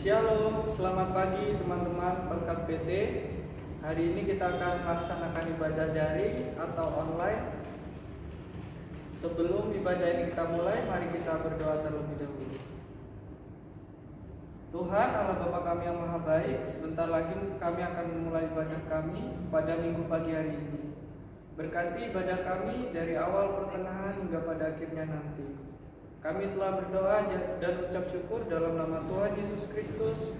Shalom, selamat pagi teman-teman Pelkat PT. Hari ini kita akan melaksanakan ibadah daring atau online. Sebelum ibadah ini kita mulai, mari kita berdoa terlebih dahulu. Tuhan Allah Bapa kami yang Maha Baik, sebentar lagi kami akan memulai ibadah kami pada minggu pagi hari ini. Berkati ibadah kami dari awal pertengahan hingga pada akhirnya nanti. Kami telah berdoa dan ucap syukur dalam nama Tuhan Yesus Kristus.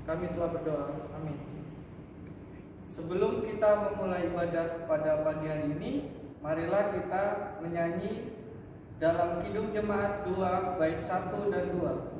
Kami telah berdoa. Amin. Sebelum kita memulai ibadah pada pagi hari ini, marilah kita menyanyi dalam Kidung Jemaat 2 bait 1 dan 2.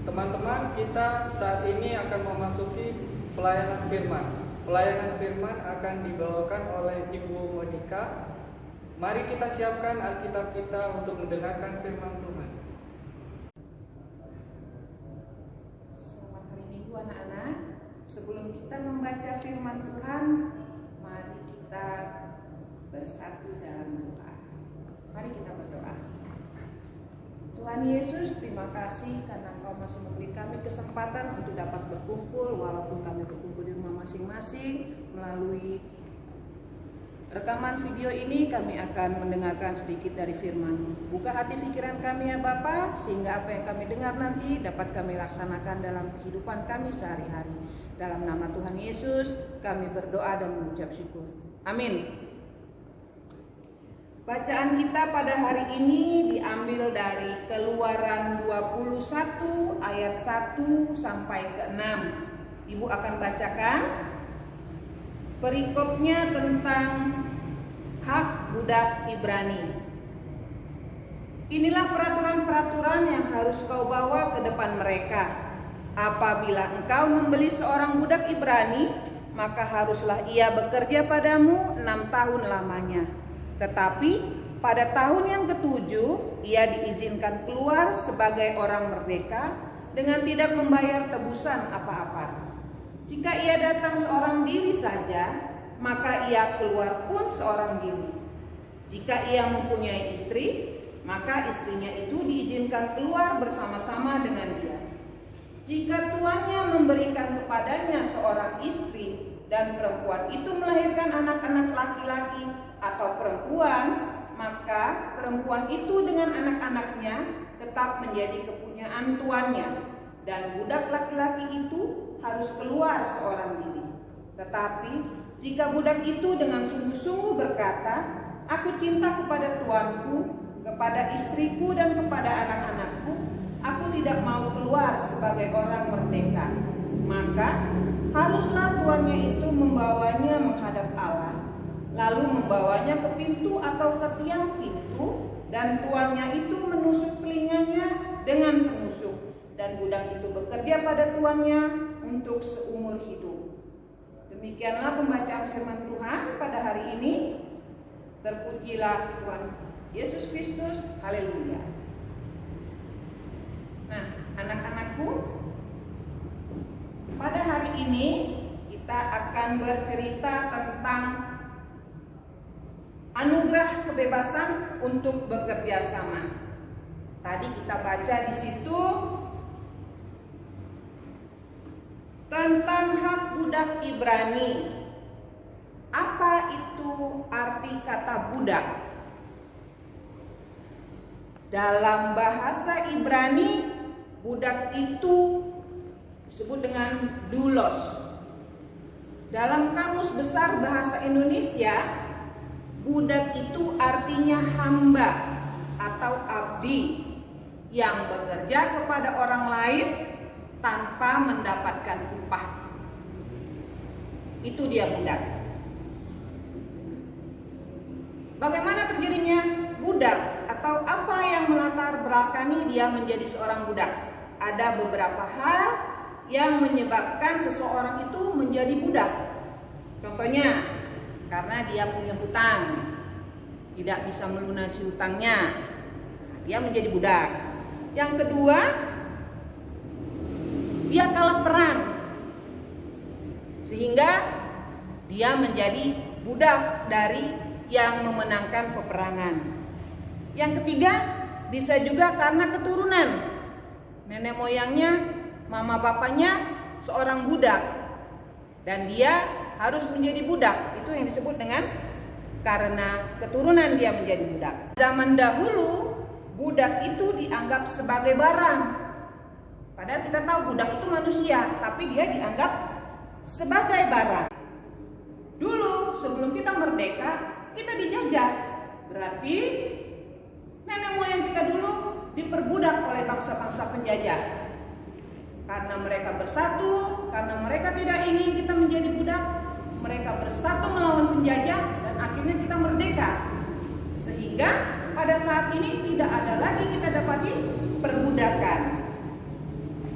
Teman-teman, kita saat ini akan memasuki pelayanan firman. Pelayanan firman akan dibawakan oleh Ibu Monica. Mari kita siapkan Alkitab kita untuk mendengarkan firman Tuhan. Selamat hari Minggu anak-anak. Sebelum kita membaca firman Tuhan, mari kita bersatu dalam doa. Mari kita berdoa. Tuhan Yesus, terima kasih karena Engkau masih memberi kami kesempatan untuk dapat berkumpul walaupun kami berkumpul di rumah masing-masing. Melalui rekaman video ini kami akan mendengarkan sedikit dari firman-Mu. Buka hati pikiran kami ya Bapa, sehingga apa yang kami dengar nanti dapat kami laksanakan dalam kehidupan kami sehari-hari. Dalam nama Tuhan Yesus kami berdoa dan mengucap syukur. Amin. Bacaan kita pada hari ini diambil dari Keluaran 21 ayat 1 sampai ke 6. Ibu akan bacakan perikopnya tentang hak budak Ibrani. Inilah peraturan-peraturan yang harus kau bawa ke depan mereka. Apabila engkau membeli seorang budak Ibrani, maka haruslah ia bekerja padamu 6 tahun lamanya. Tetapi pada tahun yang ketujuh ia diizinkan keluar sebagai orang merdeka dengan tidak membayar tebusan apa-apa. Jika ia datang seorang diri saja, maka ia keluar pun seorang diri. Jika ia mempunyai istri, maka istrinya itu diizinkan keluar bersama-sama dengan dia. Jika tuannya memberikan kepadanya seorang istri dan perempuan itu melahirkan anak-anak laki-laki atau perempuan, maka perempuan itu dengan anak-anaknya tetap menjadi kepunyaan tuannya, dan budak laki-laki itu harus keluar seorang diri. Tetapi jika budak itu dengan sungguh-sungguh berkata, aku cinta kepada tuanku, kepada istriku dan kepada anak-anakku, aku tidak mau keluar sebagai orang merdeka, maka haruslah tuannya itu membawanya menghadap Allah, lalu membawanya ke pintu atau ke tiang pintu, dan tuannya itu menusuk telinganya dengan penusuk, dan budak itu bekerja pada tuannya untuk seumur hidup. Demikianlah pembacaan firman Tuhan pada hari ini. Terpujilah Tuhan Yesus Kristus. Haleluya. Anak-anakku, pada hari ini kita akan bercerita tentang anugerah kebebasan untuk bekerja sama. Tadi kita baca di situ tentang hak budak Ibrani. Apa itu arti kata budak? Dalam bahasa Ibrani, budak itu disebut dengan doulos. Dalam Kamus Besar Bahasa Indonesia, budak itu artinya hamba atau abdi yang bekerja kepada orang lain tanpa mendapatkan upah. Itu dia budak. Bagaimana terjadinya budak atau apa yang melatar belakangi dia menjadi seorang budak? Ada beberapa hal yang menyebabkan seseorang itu menjadi budak. Contohnya, karena dia punya hutang, tidak bisa melunasi hutangnya, dia menjadi budak. Yang kedua, dia kalah perang, sehingga dia menjadi budak dari yang memenangkan peperangan. Yang ketiga, bisa juga karena keturunan. Nenek moyangnya, mama bapaknya seorang budak, dan dia harus menjadi budak. Itu yang disebut dengan karena keturunan dia menjadi budak. Zaman dahulu, budak itu dianggap sebagai barang. Padahal kita tahu budak itu manusia, tapi dia dianggap sebagai barang. Dulu sebelum kita merdeka, kita dijajah. Berarti nenek moyang kita dulu diperbudak oleh bangsa-bangsa penjajah. Karena mereka bersatu, karena mereka tidak ingin kita menjadi budak, mereka bersatu melawan penjajah dan akhirnya kita merdeka. Sehingga pada saat ini tidak ada lagi kita dapati perbudakan.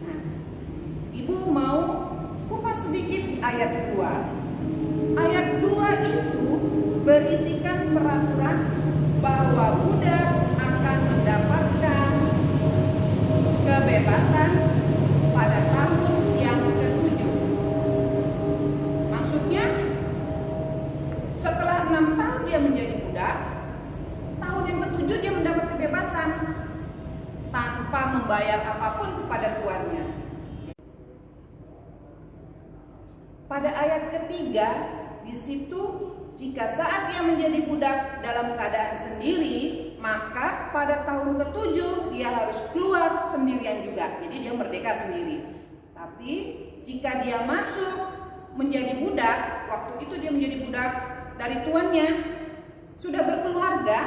Nah, Ibu mau kupas sedikit di ayat 2. Ayat 2 itu berisikan peraturan bahwa budak akan mendapatkan kebebasan pada tahun yang ke-7. Maksudnya, setelah 6 tahun dia menjadi budak, tahun yang ke-7 dia mendapat kebebasan tanpa membayar apapun kepada tuannya. Pada ayat ketiga, di situ jika saat dia menjadi budak dalam keadaan sendiri, maka pada tahun ke-7 dia harus keluar sendirian juga. Jadi dia merdeka sendiri. Tapi jika dia masuk menjadi budak, waktu itu dia menjadi budak dari tuannya, sudah berkeluarga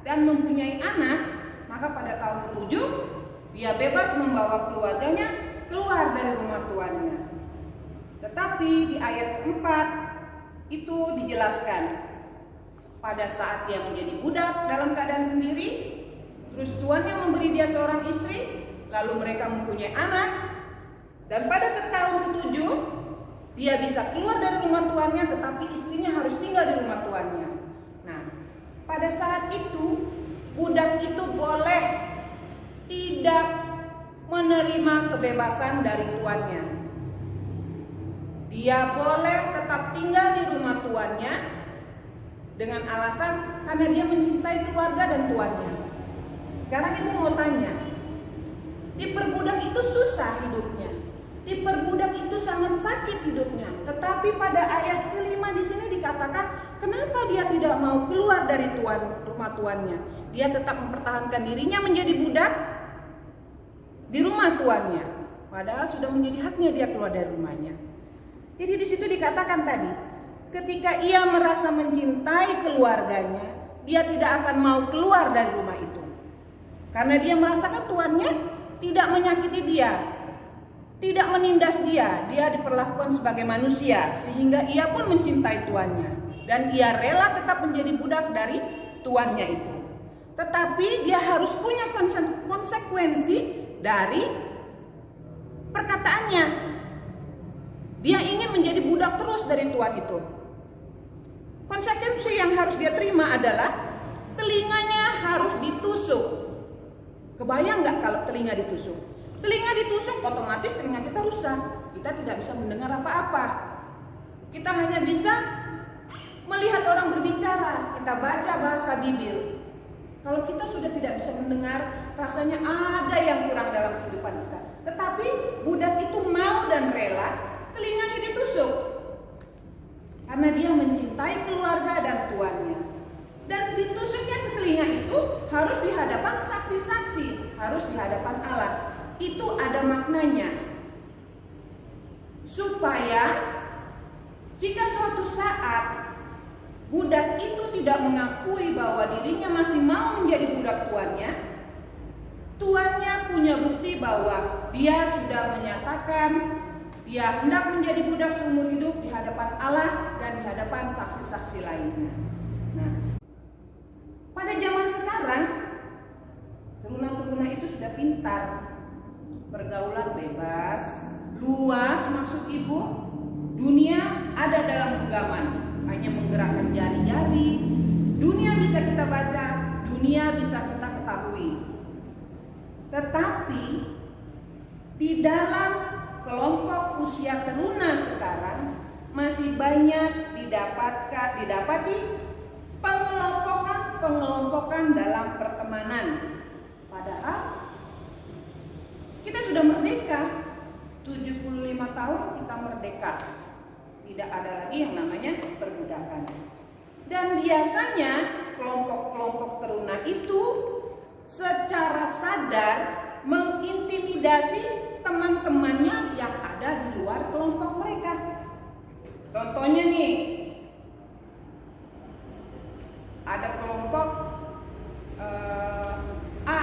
dan mempunyai anak, maka pada tahun ke-7 dia bebas membawa keluarganya keluar dari rumah tuannya. Tetapi di ayat 4 itu dijelaskan, pada saat dia menjadi budak dalam keadaan sendiri, terus tuannya memberi dia seorang istri, lalu mereka mempunyai anak, dan pada tahun ke-7 dia bisa keluar dari rumah tuannya, tetapi istrinya harus tinggal di rumah tuannya. Nah, pada saat itu budak itu boleh tidak menerima kebebasan dari tuannya. Dia boleh tetap tinggal di rumah tuannya dengan alasan karena dia mencintai keluarga dan tuannya. Sekarang ibu mau tanya, diperbudak itu susah hidupnya, diperbudak itu sangat sakit hidupnya. Tetapi pada ayat ke-5 di sini dikatakan, kenapa dia tidak mau keluar dari rumah tuannya? Dia tetap mempertahankan dirinya menjadi budak di rumah tuannya, padahal sudah menjadi haknya dia keluar dari rumahnya. Jadi di situ dikatakan tadi, ketika ia merasa mencintai keluarganya, dia tidak akan mau keluar dari rumah itu. Karena dia merasakan tuannya tidak menyakiti dia, tidak menindas dia, dia diperlakukan sebagai manusia, sehingga ia pun mencintai tuannya. Dan ia rela tetap menjadi budak dari tuannya itu. Tetapi dia harus punya konsekuensi dari perkataannya. Dia ingin menjadi budak terus dari tuan itu. Konsekuensi yang harus dia terima adalah telinganya harus ditusuk. Kebayang nggak kalau telinga ditusuk? Telinga ditusuk, otomatis telinga kita rusak. Kita tidak bisa mendengar apa-apa. Kita hanya bisa melihat orang berbicara, kita baca bahasa bibir. Kalau kita sudah tidak bisa mendengar, rasanya ada yang kurang dalam kehidupan kita. Tetapi budak itu mau dan rela telinganya ditusuk. Karena dia mencintai keluarga dan tuannya. Dan ditusuknya ke telinga itu harus di hadapan saksi-saksi, harus di hadapan Allah. Itu ada maknanya. Supaya jika suatu saat budak itu tidak mengakui bahwa dirinya masih mau menjadi budak tuannya, tuannya punya bukti bahwa dia sudah menyatakan dia hendak menjadi budak seumur hidup di hadapan Allah dan di hadapan saksi-saksi lainnya. Nah, pada zaman sekarang teruna-teruna itu sudah pintar, pergaulan bebas, luas maksud ibu, dunia ada dalam genggaman, hanya menggerakkan jari-jari, dunia bisa kita baca, dunia bisa kita ketahui. Tetapi di dalam kelompok usia teruna sekarang masih banyak didapati pengelompokan dalam pertemanan. Padahal kita sudah merdeka, 75 tahun kita merdeka. Tidak ada lagi yang namanya perbudakan. Dan biasanya kelompok-kelompok teruna itu secara sadar mengintimidasi teman-temannya yang ada di luar kelompok mereka. Contohnya nih, ada kelompok A,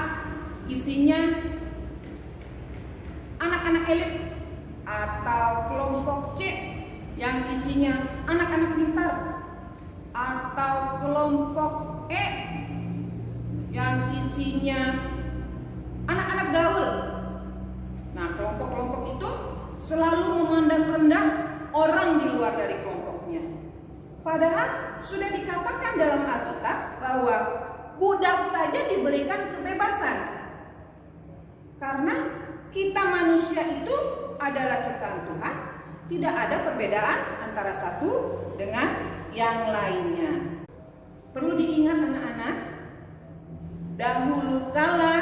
isinya anak-anak elit, atau kelompok C yang isinya anak-anak pintar, atau kelompok E yang isinya anak-anak gaul. Nah, kelompok-kelompok itu selalu memandang rendah orang di luar dari kelompoknya. Padahal sudah dikatakan dalam Alkitab bahwa budak saja diberikan kebebasan. Karena kita manusia itu adalah ciptaan Tuhan, tidak ada perbedaan antara satu dengan yang lainnya. Perlu diingat anak-anak, dahulu kala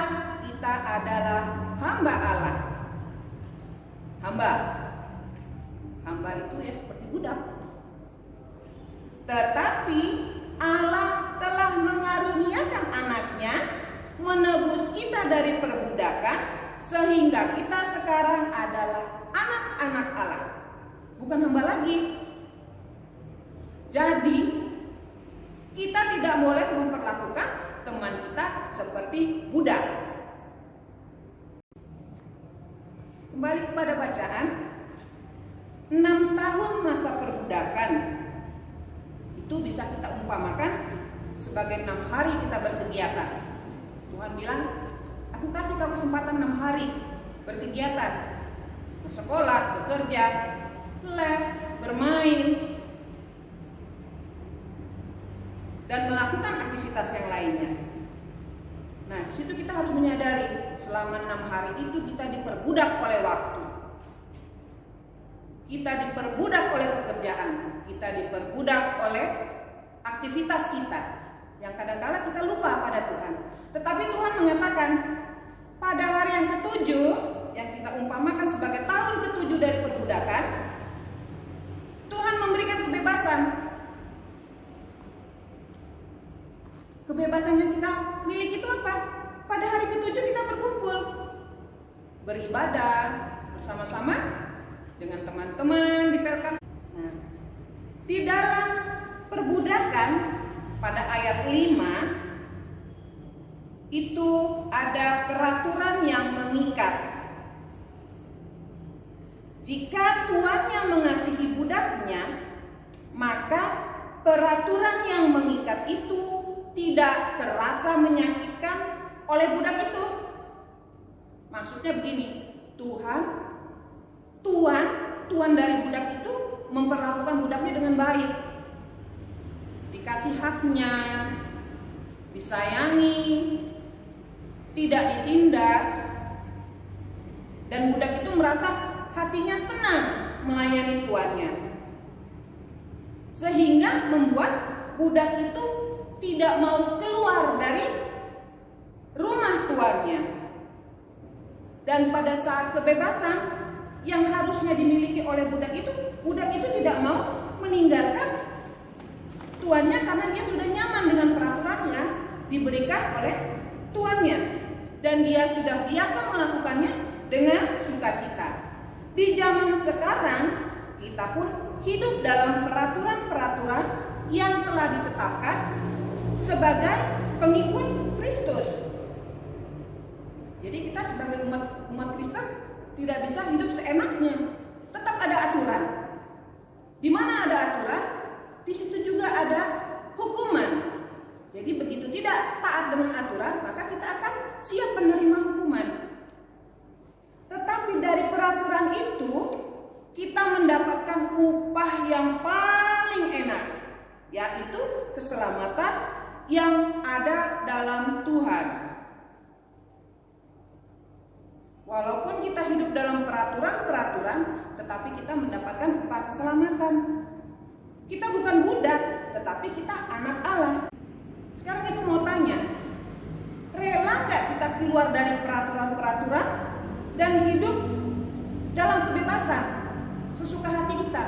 kita adalah hamba Allah. Hamba itu ya seperti budak. Tetapi Allah telah mengaruniakan anaknya menebus kita dari perbudakan, sehingga kita sekarang adalah anak-anak Allah, bukan hamba lagi. Jadi kita tidak boleh memperlakukan teman kita seperti budak. Kembali kepada bacaan, 6 tahun masa perbudakan itu bisa kita umpamakan sebagai 6 hari kita berkegiatan. Tuhan bilang, aku kasih kau kesempatan 6 hari berkegiatan, ke sekolah, bekerja, les, bermain, dan melakukan aktivitas yang lainnya. Nah, di situ kita harus menyadari selama 6 hari itu kita diperbudak oleh waktu, kita diperbudak oleh pekerjaan, kita diperbudak oleh aktivitas kita yang kadang-kala kita lupa pada Tuhan. Tetapi Tuhan mengatakan pada hari yang ke-7 yang kita umpamakan sebagai tahun ke-7 dari perbudakan, Tuhan memberikan kebebasan. Kebebasan yang kita miliki itu apa? Pada hari ke-7 kita berkumpul, beribadah bersama-sama dengan teman-teman di Pelkat. Nah, di dalam perbudakan pada ayat 5 itu ada peraturan yang mengikat. Jika tuannya mengasihi budaknya, maka peraturan yang mengikat itu tidak terasa menyakitkan oleh budak itu. Maksudnya begini, tuan dari budak itu memperlakukan budaknya dengan baik, dikasih haknya, disayangi, tidak ditindas. Dan budak itu merasa hatinya senang melayani tuannya, sehingga membuat budak itu tidak mau keluar dari rumah tuannya. Dan pada saat kebebasan yang harusnya dimiliki oleh budak itu tidak mau meninggalkan tuannya karena dia sudah nyaman dengan peraturan yang diberikan oleh tuannya, dan dia sudah biasa melakukannya dengan sukacita. Di zaman sekarang kita pun hidup dalam peraturan-peraturan yang telah ditetapkan sebagai pengikut Kristus. Jadi kita sebagai umat Kristen tidak bisa hidup seenaknya. Tetap ada aturan. Di mana ada aturan, di situ juga ada hukuman. Jadi begitu tidak taat dengan aturan, maka kita akan siap menerima hukuman. Tetapi dari peraturan itu kita mendapatkan upah yang paling enak, yaitu keselamatan yang ada dalam Tuhan. Walaupun kita hidup dalam peraturan-peraturan, tetapi kita mendapatkan upah keselamatan. Kita bukan budak, tetapi kita anak Allah. Sekarang itu mau tanya, rela nggak kita keluar dari peraturan-peraturan dan hidup dalam kebebasan sesuka hati kita?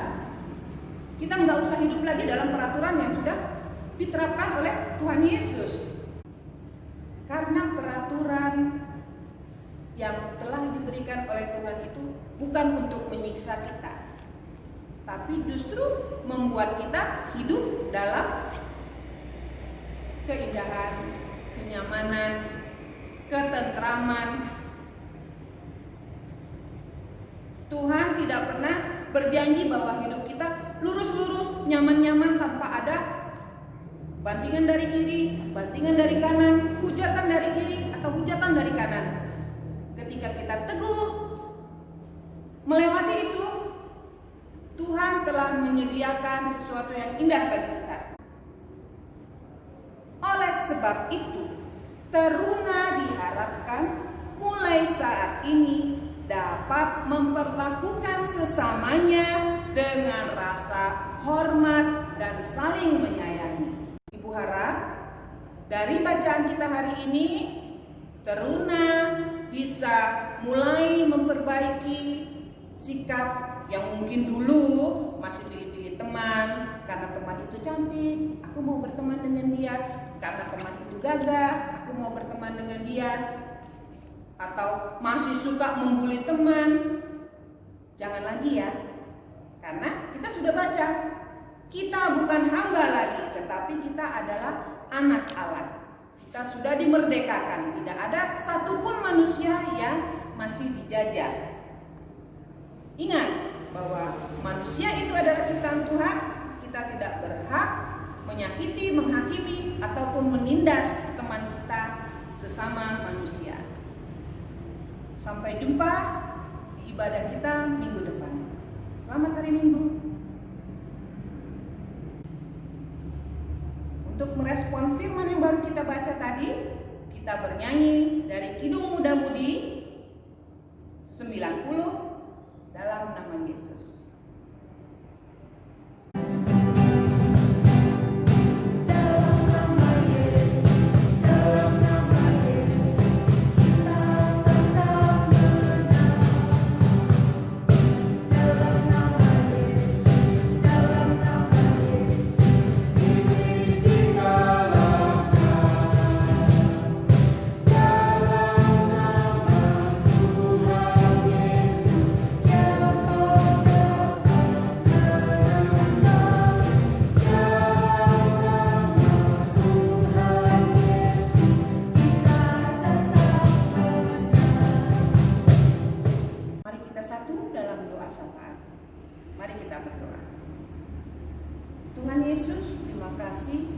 Kita nggak usah hidup lagi dalam peraturan yang sudah diterapkan oleh Tuhan Yesus. Karena peraturan yang telah diberikan oleh Tuhan itu bukan untuk menyiksa kita, tapi justru membuat kita hidup dalam keindahan, kenyamanan, ketentraman. Tuhan tidak pernah berjanji bahwa hidup kita lurus-lurus, nyaman-nyaman tanpa ada bantingan dari kiri, bantingan dari kanan, hujatan dari kiri atau hujatan dari kanan. Ketika kita teguh melewati itu, Tuhan telah menyediakan sesuatu yang indah bagi kita. Oleh sebab itu, teruna diharapkan mulai saat ini dapat memperlakukan sesamanya dengan rasa hormat dan saling menyayangi. Ibu harap dari bacaan kita hari ini, teruna bisa mulai memperbaiki sikap yang mungkin dulu masih pilih-pilih teman karena teman itu cantik, aku mau berteman dengan dia. Karena teman itu gagah, aku mau berteman dengan dia. Atau masih suka membuli teman. Jangan lagi ya, karena kita sudah baca, kita bukan hamba lagi, tetapi kita adalah anak Allah. Kita sudah dimerdekakan, tidak ada satupun manusia yang masih dijajah. Ingat bahwa manusia itu adalah ciptaan Tuhan. Kita tidak berhak menyakiti, menghakimi, ataupun menindas teman kita sesama manusia. Sampai jumpa di ibadah kita minggu depan. Selamat hari Minggu. Untuk merespon firman yang baru kita baca tadi, kita bernyanyi dari Kidung Muda Mudi 90, dalam nama Yesus. Mari kita berdoa. Tuhan Yesus, terima kasih.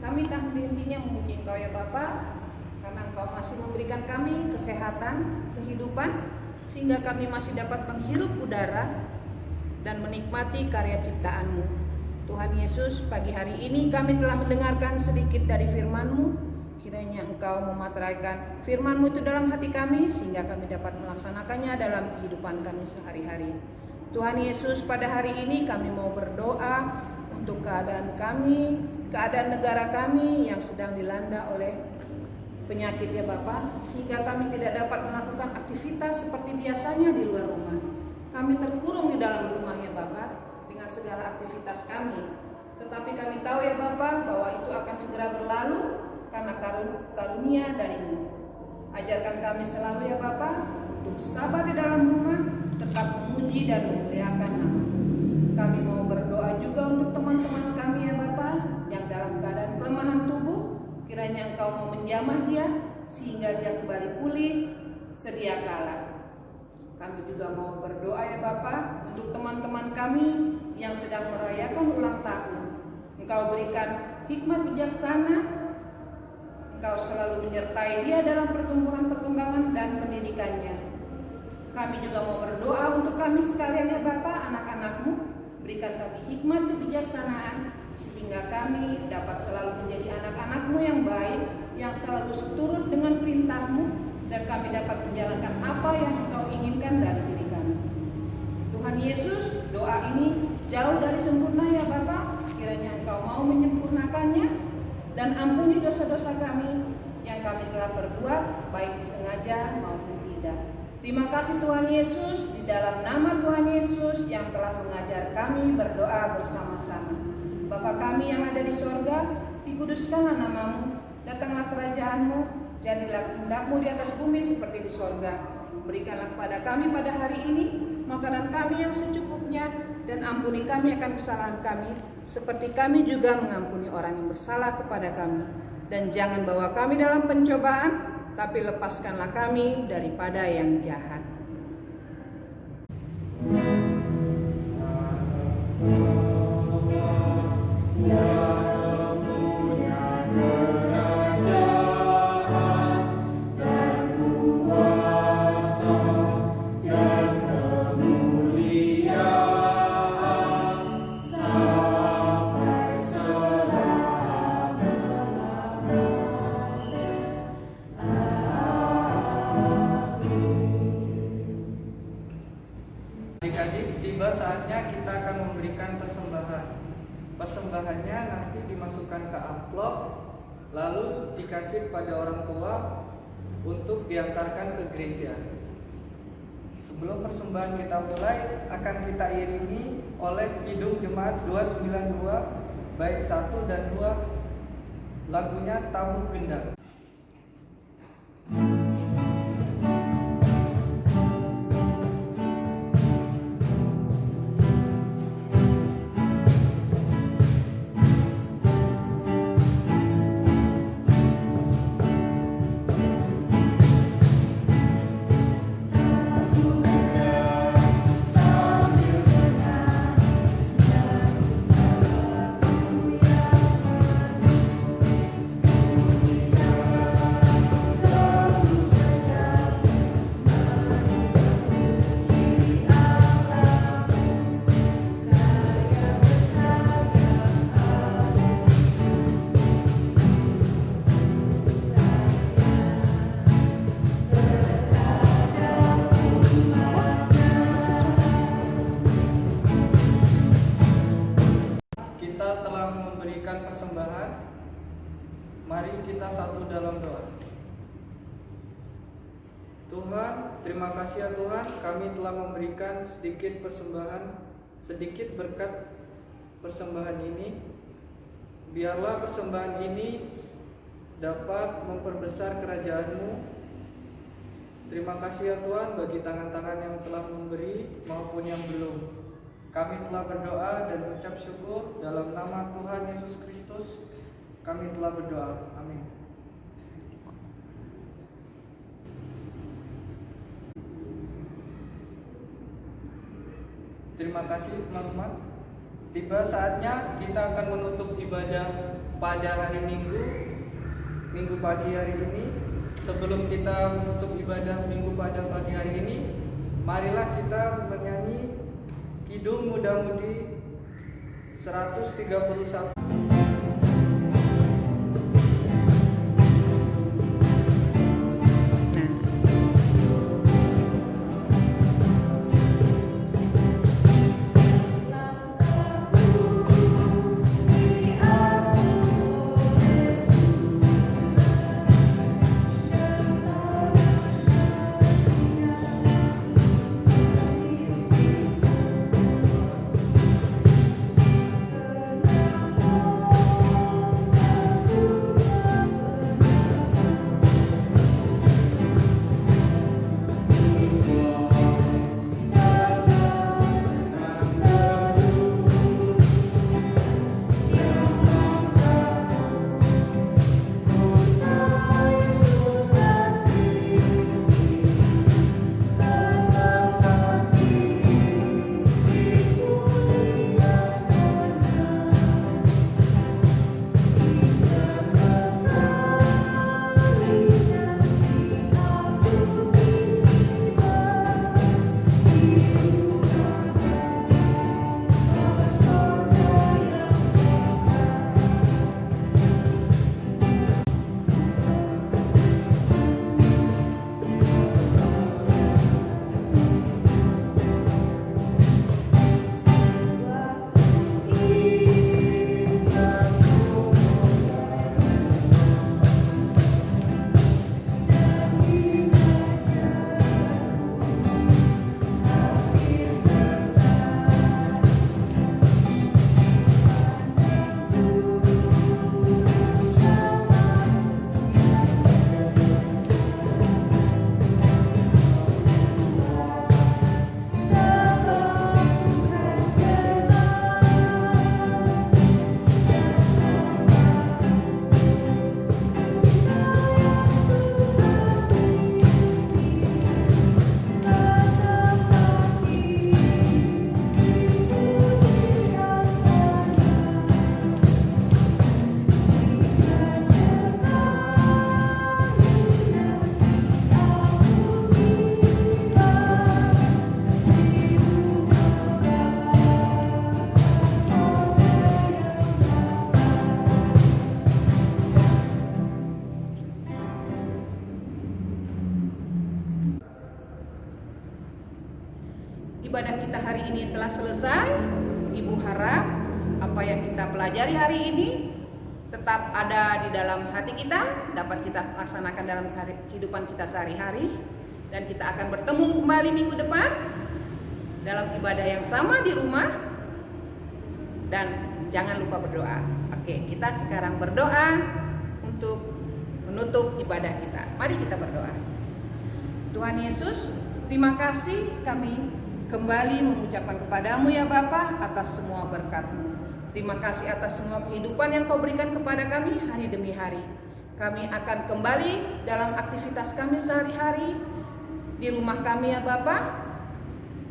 Kami tak henti-hentinya memuji Engkau ya Bapa, karena Engkau masih memberikan kami kesehatan, kehidupan, sehingga kami masih dapat menghirup udara dan menikmati karya ciptaan-Mu. Tuhan Yesus, pagi hari ini kami telah mendengarkan sedikit dari firman-Mu. Kiranya Engkau memateraikan firman-Mu itu dalam hati kami, sehingga kami dapat melaksanakannya dalam kehidupan kami sehari-hari. Tuhan Yesus, pada hari ini kami mau berdoa untuk keadaan kami, keadaan negara kami yang sedang dilanda oleh penyakit ya Bapak, sehingga kami tidak dapat melakukan aktivitas seperti biasanya di luar rumah. Kami terkurung di dalam rumah ya Bapak, dengan segala aktivitas kami. Tetapi kami tahu ya Bapak, bahwa itu akan segera berlalu karena karunia dari-Mu. Ajarkan kami selalu ya Bapak, untuk sabar di dalam rumah, tetap memuji dan memuliakan nama-Mu. Kami mau berdoa juga untuk teman-teman kami ya Bapak, yang dalam keadaan kelemahan tubuh. Kiranya Engkau mau menjamah dia, sehingga dia kembali pulih sedia kala. Kami juga mau berdoa ya Bapak, untuk teman-teman kami yang sedang merayakan ulang tahun. Engkau berikan hikmat bijaksana, Engkau selalu menyertai dia dalam pertumbuhan-perkembangan dan pendidikannya. Kami juga mau berdoa untuk kami sekalian ya Bapak, anak-anak-Mu. Berikan kami hikmat kebijaksanaan, sehingga kami dapat selalu menjadi anak-anak-Mu yang baik, yang selalu seturut dengan perintah-Mu, dan kami dapat menjalankan apa yang Engkau inginkan dari diri kami. Tuhan Yesus, doa ini jauh dari sempurna ya Bapak. Kiranya Engkau mau menyempurnakannya, dan ampuni dosa-dosa kami yang kami telah berbuat, baik disengaja maupun tidak. Terima kasih Tuhan Yesus, di dalam nama Tuhan Yesus yang telah mengajar kami berdoa bersama-sama. Bapa kami yang ada di sorga, dikuduskanlah nama-Mu, datanglah kerajaan-Mu, jadilah kehendak-Mu di atas bumi seperti di sorga. Berikanlah kepada kami pada hari ini makanan kami yang secukupnya, dan ampuni kami akan kesalahan kami, seperti kami juga mengampuni orang yang bersalah kepada kami. Dan jangan bawa kami dalam pencobaan, tapi lepaskanlah kami daripada yang jahat. Adik-adik, tiba saatnya kita akan memberikan persembahan. Persembahannya nanti dimasukkan ke amplop, lalu dikasih pada orang tua untuk diantarkan ke gereja. Sebelum persembahan kita mulai, akan kita iringi oleh Kidung Jemaat 292 bait 1 dan 2, lagunya Tabuh Gendang. Persembahan, mari kita satu dalam doa. Tuhan, terima kasih ya Tuhan, kami telah memberikan sedikit persembahan, sedikit berkat persembahan ini. Biarlah persembahan ini dapat memperbesar kerajaan-Mu. Terima kasih ya Tuhan bagi tangan-tangan yang telah memberi maupun yang belum. Kami telah berdoa dan mengucap syukur dalam nama Tuhan Yesus Kristus. Kami telah berdoa. Amin. Terima kasih teman-teman. Tiba saatnya kita akan menutup ibadah pada hari Minggu pagi hari ini. Sebelum kita menutup ibadah Minggu pada pagi hari ini, marilah kita menyanyi Kidung Muda-Mudi 131. ibadah kita hari ini telah selesai. Ibu harap apa yang kita pelajari hari ini tetap ada di dalam hati kita, dapat kita laksanakan dalam kehidupan kita sehari-hari, dan kita akan bertemu kembali minggu depan dalam ibadah yang sama di rumah. Dan jangan lupa berdoa. Oke, kita sekarang berdoa untuk menutup ibadah kita. Mari kita berdoa. Tuhan Yesus, terima kasih kami kembali mengucapkan kepadamu ya Bapa atas semua berkat-Mu. Terima kasih atas semua kehidupan yang Kau berikan kepada kami hari demi hari. Kami akan kembali dalam aktivitas kami sehari-hari di rumah kami ya Bapa,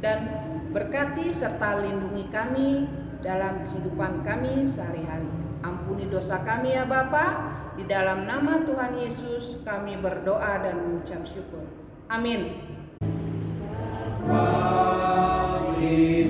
dan berkati serta lindungi kami dalam kehidupan kami sehari-hari. Ampuni dosa kami ya Bapa, di dalam nama Tuhan Yesus kami berdoa dan mengucap syukur. Amin. Amin.